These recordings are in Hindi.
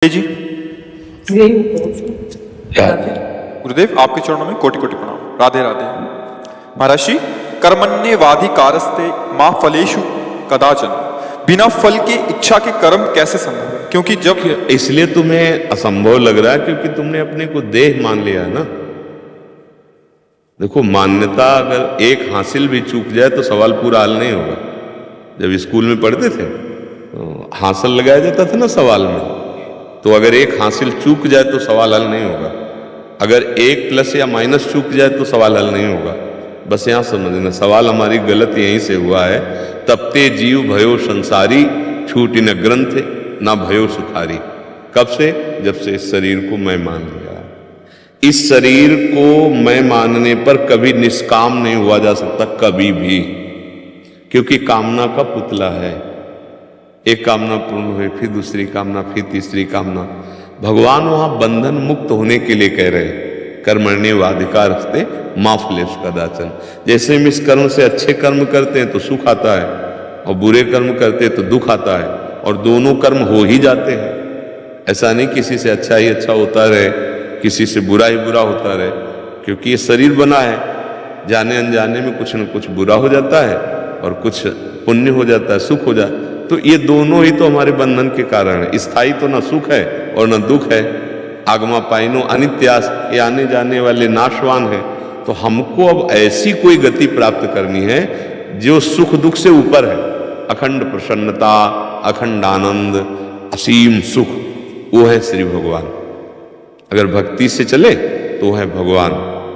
जी गुरुदेव, आपके चरणों में कोटि कोटि प्रणाम। राधे राधे। महर्षि, कर्मण्येवाधिकारस्ते मां फलेषु कदाचन। बिना फल के इच्छा के कर्म कैसे संभव है? क्योंकि जब इसलिए तुम्हें असंभव लग रहा है क्योंकि तुमने अपने को देह मान लिया है ना। देखो, मान्यता अगर एक हासिल भी चूक जाए तो सवाल पूरा हल नहीं होगा। जब स्कूल में पढ़ते थे तो हासिल लगाया जाता था ना सवाल में, तो अगर एक हासिल चूक जाए तो सवाल हल नहीं होगा। अगर एक प्लस या माइनस चूक जाए तो सवाल हल नहीं होगा। बस यहां समझना, सवाल हमारी गलत यहीं से हुआ है। तपते जीव भयो संसारी, छूटी न ग्रंथ न भयो सुखारी। कब से? जब से इस शरीर को मैं मान लिया। इस शरीर को मैं मानने पर कभी निष्काम नहीं हुआ जा सकता, कभी भी, क्योंकि कामना का पुतला है। एक कामना पूर्ण हुई, फिर दूसरी कामना, फिर तीसरी कामना। भगवान वहां बंधन मुक्त होने के लिए कह रहे हैं, कर्मण्येवाधिकारस्ते मां फलेषु कदाचन। जैसे हम इस कर्म से अच्छे कर्म करते हैं तो सुख आता है, और बुरे कर्म करते हैं तो दुख आता है, और दोनों कर्म हो ही जाते हैं। ऐसा नहीं किसी से अच्छा ही अच्छा होता रहे, किसी से बुरा ही बुरा होता रहे, क्योंकि ये शरीर बना है, जाने अनजाने में कुछ न कुछ बुरा हो जाता है और कुछ पुण्य हो जाता है, सुख हो जाता है। तो ये दोनों ही तो हमारे बंधन के कारण है। स्थायी तो ना सुख है और ना दुख है। आगमा पाइनो अनित्यास, ये आने जाने वाले नाशवान है। तो हमको अब ऐसी कोई गति प्राप्त करनी है जो सुख दुख से ऊपर है। अखंड प्रसन्नता, अखंड आनंद, असीम सुख, वो है श्री भगवान। अगर भक्ति से चले तो है भगवान,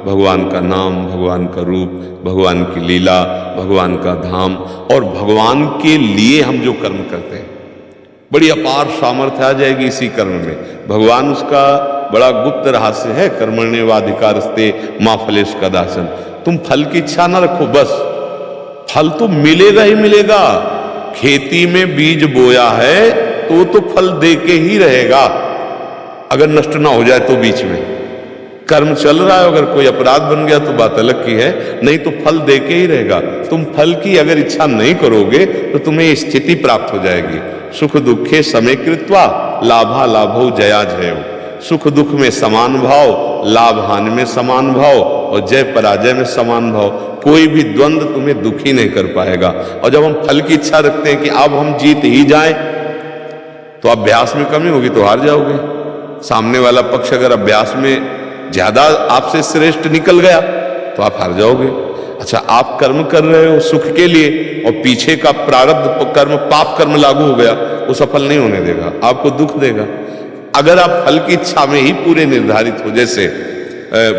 भगवान का नाम, भगवान का रूप, भगवान की लीला, भगवान का धाम। और भगवान के लिए हम जो कर्म करते हैं, बड़ी अपार सामर्थ्य आ जाएगी इसी कर्म में। भगवान, उसका बड़ा गुप्त रहस्य है। कर्मण्येवाधिकारस्ते मां फलेषु कदाचन। तुम फल की इच्छा ना रखो, बस फल तो मिलेगा ही मिलेगा। खेती में बीज बोया है तो फल दे के ही रहेगा, अगर नष्ट ना हो जाए तो। बीच में कर्म चल रहा है, अगर कोई अपराध बन गया तो बात अलग की है, नहीं तो फल दे के ही रहेगा। तुम फल की अगर इच्छा नहीं करोगे तो तुम्हें स्थिति प्राप्त हो जाएगी। सुख दुखे समय कृत्वा लाभा लाभो जया जयो। सुख दुख में समान भाव, लाभ हानि में समान भाव, और जय पराजय में समान भाव। कोई भी द्वंद्व तुम्हें दुखी नहीं कर पाएगा। और जब हम फल की इच्छा रखते हैं कि अब हम जीत ही जाएं, तो अभ्यास में कमी होगी तो हार जाओगे। सामने वाला पक्ष अगर अभ्यास में ज्यादा आपसे श्रेष्ठ निकल गया तो आप हार जाओगे। अच्छा, आप कर्म कर रहे हो सुख के लिए, और पीछे का प्रारब्ध कर्म, पाप कर्म लागू हो गया, वो सफल नहीं होने देगा, आपको दुख देगा। अगर आप फल की इच्छा में ही पूरे निर्धारित हो, जैसे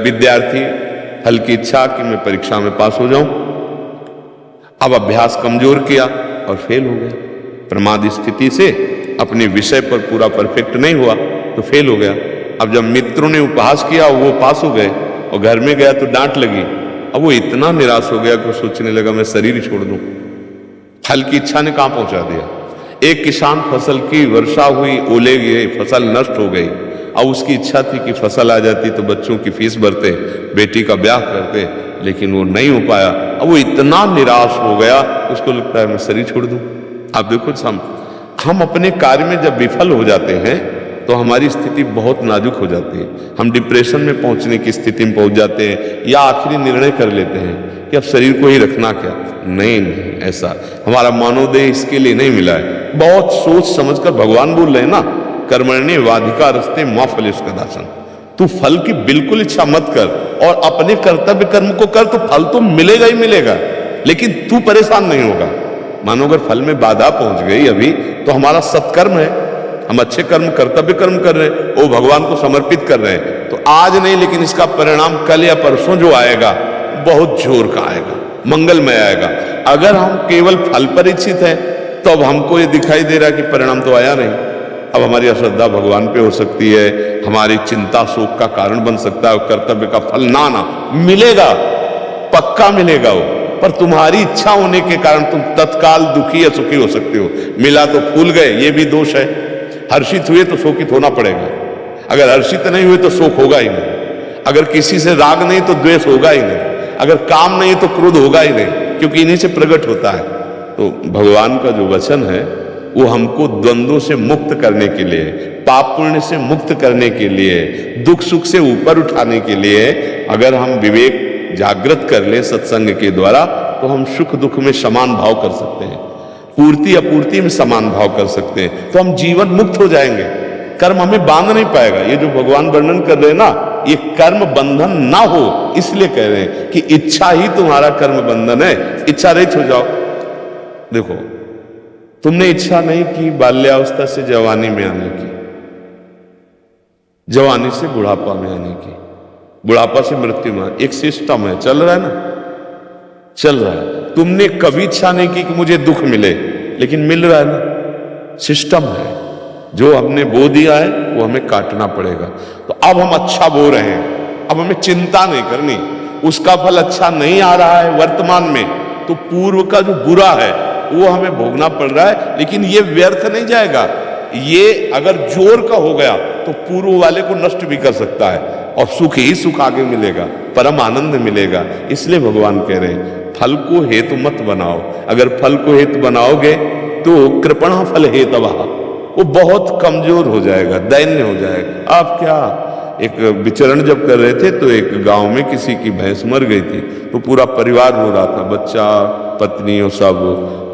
विद्यार्थी फल की इच्छा कि मैं परीक्षा में पास हो जाऊं, अब अभ्यास कमजोर किया और फेल हो गया। प्रमाद स्थिति से अपने विषय पर पूरा परफेक्ट नहीं हुआ तो फेल हो गया। अब जब मित्रों ने उपहास किया वो पास हो गए, और घर में गया तो डांट लगी। अब वो इतना निराश हो गया कि सोचने लगा मैं शरीर ही छोड़ दूं। फल की इच्छा ने कहां पहुंचा दिया। एक किसान फसल की वर्षा हुई, ओले गिरे, फसल नष्ट हो गई। अब उसकी इच्छा थी कि फसल आ जाती तो बच्चों की फीस भरते, बेटी का ब्याह करते, लेकिन वो नहीं हो पाया। अब वो इतना निराश हो गया, उसको लगता है मैं शरीर छोड़ दूं। आप देखो, हम अपने कार्य में जब विफल हो जाते हैं तो हमारी स्थिति बहुत नाजुक हो जाती है। हम डिप्रेशन में पहुंचने की स्थिति में पहुंच जाते हैं, या आखिरी निर्णय कर लेते हैं कि अब शरीर को ही रखना क्या। नहीं, ऐसा हमारा मानवदेह इसके लिए नहीं मिला है। बहुत सोच समझकर भगवान बोल रहे हैं ना, कर्मण्येवाधिकारस्ते मां फलेषु कदाचन। तू फल की बिल्कुल इच्छा मत कर, और अपने कर्तव्य कर्म को कर, तो फल तो मिलेगा ही मिलेगा, लेकिन तू परेशान नहीं होगा। मानो अगर फल में बाधा पहुंच गई अभी, तो हमारा सत्कर्म है, हम अच्छे कर्म, कर्तव्य कर्म कर रहे हैं, वो भगवान को समर्पित कर रहे हैं, तो आज नहीं लेकिन इसका परिणाम कल या परसों जो आएगा बहुत जोर का आएगा, मंगलमय आएगा। अगर हम केवल फल पर इच्छित हैं तो अब हमको ये दिखाई दे रहा है कि परिणाम तो आया नहीं। अब हमारी अश्रद्धा भगवान पे हो सकती है, हमारी चिंता शोक का कारण बन सकता है, कर्तव्य का फल ना मिलेगा, पक्का मिलेगा वो, पर तुम्हारी इच्छा होने के कारण तुम तत्काल दुखी या सुखी हो सकते हो। मिला तो फूल गए, ये भी दोष है। हर्षित हुए तो शोकित होना पड़ेगा, अगर हर्षित नहीं हुए तो शोक होगा ही नहीं। अगर किसी से राग नहीं तो द्वेष होगा ही नहीं, अगर काम नहीं तो क्रोध होगा ही नहीं, क्योंकि इन्हीं से प्रकट होता है। तो भगवान का जो वचन है वो हमको द्वंद्वों से मुक्त करने के लिए, पाप पुण्य से मुक्त करने के लिए, दुख सुख से ऊपर उठाने के लिए अगर हम विवेक जागृत कर ले सत्संग के द्वारा, तो हम सुख दुख में समान भाव कर सकते हैं, पूर्ति अपूर्ति में समान भाव कर सकते हैं, तो हम जीवन मुक्त हो जाएंगे। कर्म हमें बांध नहीं पाएगा। ये जो भगवान वर्णन कर रहे हैं ना, ये कर्म बंधन ना हो इसलिए कह रहे हैं कि इच्छा ही तुम्हारा कर्म बंधन है, इच्छा रहित हो जाओ। देखो, तुमने इच्छा नहीं की बाल्यावस्था से जवानी में आने की, जवानी से बुढ़ापा में आने की, बुढ़ापा से मृत्यु में, एक सिस्टम है, चल रहा है ना, चल रहा है। तुमने कभी इच्छा नहीं की कि मुझे दुख मिले, लेकिन मिल रहा है ना, सिस्टम है। जो हमने बो दिया है वो हमें काटना पड़ेगा। तो अब हम अच्छा बो रहे हैं, अब हमें चिंता नहीं करनी, उसका फल अच्छा नहीं आ रहा है वर्तमान में, तो पूर्व का जो बुरा है वो हमें भोगना पड़ रहा है, लेकिन ये व्यर्थ नहीं जाएगा। ये अगर जोर का हो गया तो पूर्व वाले को नष्ट भी कर सकता है, और सुख ही सुख आगे मिलेगा, परम आनंद मिलेगा। इसलिए भगवान कह रहे हैं फल को हेतु मत बनाओ। अगर फल को हेतु बनाओगे तो कृपणा फल हेतवः, वो बहुत कमजोर हो जाएगा, दैन्य हो जाएगा। आप क्या, एक विचरण जब कर रहे थे तो एक गांव में किसी की भैंस मर गई थी, तो पूरा परिवार रो रहा था, बच्चा पत्नी और सब।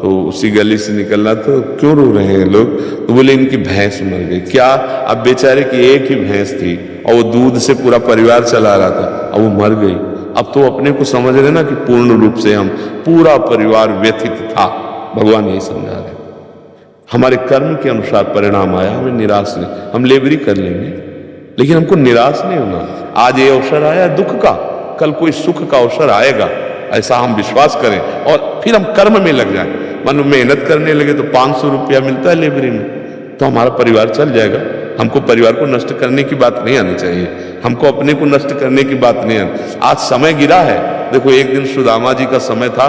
तो उसी गली से निकलना, तो क्यों रो रहे हैं लोग? तो बोले इनकी भैंस मर गई। क्या? अब बेचारे की एक ही भैंस थी और वो दूध से पूरा परिवार चला रहा था, अब वो मर गई। अब तो अपने को समझ रहे ना कि पूर्ण रूप से हम पूरा परिवार व्यथित था। भगवान यही समझा रहे, हमारे कर्म के अनुसार परिणाम आया, हमें निराश नहीं, हम लेबरी कर लेंगे लेकिन हमको निराश नहीं होना। आज ये अवसर आया दुख का, कल कोई सुख का अवसर आएगा, ऐसा हम विश्वास करें और फिर हम कर्म में लग जाएं। मान लो मेहनत करने लगे तो 500 रुपया मिलता है लेबरी में, तो हमारा परिवार चल जाएगा। हमको परिवार को नष्ट करने की बात नहीं आनी चाहिए, हमको अपने को नष्ट करने की बात नहीं आनी। आज समय गिरा है। देखो, एक दिन सुदामा जी का समय था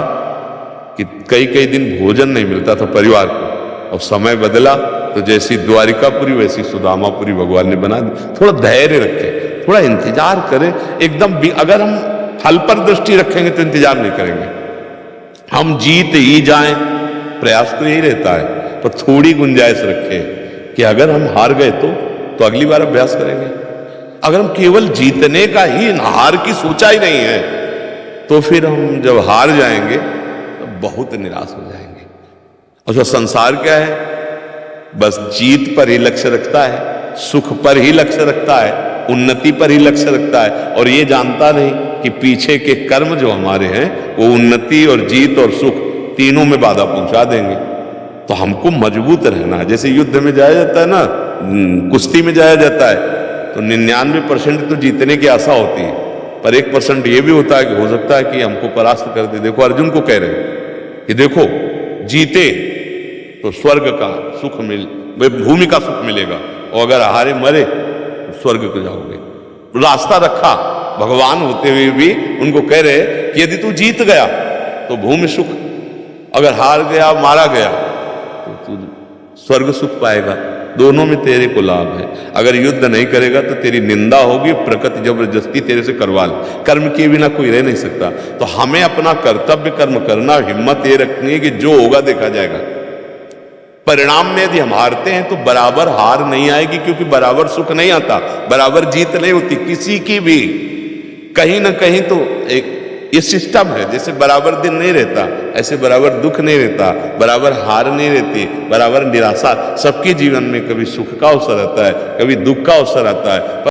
कि कई कई दिन भोजन नहीं मिलता था परिवार को, और समय बदला तो जैसी द्वारिकापुरी वैसी सुदामापुरी भगवान ने बना दी। थोड़ा धैर्य रखें, थोड़ा इंतजार करें। एकदम अगर हम फल पर दृष्टि रखेंगे तो इंतजार नहीं करेंगे, हम जीत ही जाएं, प्रयास तो यही रहता है, पर थोड़ी गुंजाइश रखें कि अगर हम हार गए तो अगली बार अभ्यास करेंगे। अगर हम केवल जीतने का ही, हार की सोचा ही नहीं है, तो फिर हम जब हार जाएंगे तो बहुत निराश हो जाएंगे। और जो संसार क्या है, बस जीत पर ही लक्ष्य रखता है, सुख पर ही लक्ष्य रखता है, उन्नति पर ही लक्ष्य रखता है, और ये जानता नहीं कि पीछे के कर्म जो हमारे हैं वो उन्नति और जीत और सुख तीनों में बाधा पहुंचा देंगे। तो हमको मजबूत रहना है। जैसे युद्ध में जाया जाता है ना, कुश्ती में जाया जाता है, तो 99% तो जीतने की आशा होती है, पर 1% ये भी होता है कि हो सकता है कि हमको परास्त कर दे। देखो, अर्जुन को कह रहे हैं कि देखो, जीते तो स्वर्ग का सुख भूमि का सुख मिलेगा, और अगर हारे मरे तो स्वर्ग को जाओगे। रास्ता रखा, भगवान होते हुए भी उनको कह रहे कि यदि तू जीत गया तो भूमि सुख, अगर हार गया, मारा गया, तो तू स्वर्ग सुख पाएगा। दोनों में तेरे को लाभ है। अगर युद्ध नहीं करेगा तो तेरी निंदा होगी, प्रकृति जबरदस्ती तेरे से करवा ले। कर्म के बिना कोई रह नहीं सकता। तो हमें अपना कर्तव्य कर्म करना, हिम्मत ये रखनी है कि जो होगा देखा जाएगा। परिणाम में यदि हम हारते हैं तो बराबर हार नहीं आएगी, क्योंकि बराबर सुख नहीं आता, बराबर जीत नहीं होती किसी की भी। कहीं ना कहीं तो एक ये सिस्टम है, जैसे बराबर दिन नहीं रहता ऐसे बराबर दुख नहीं रहता, बराबर हार नहीं रहती, बराबर निराशा। सबके जीवन में कभी सुख का अवसर आता है, कभी दुख का अवसर आता है।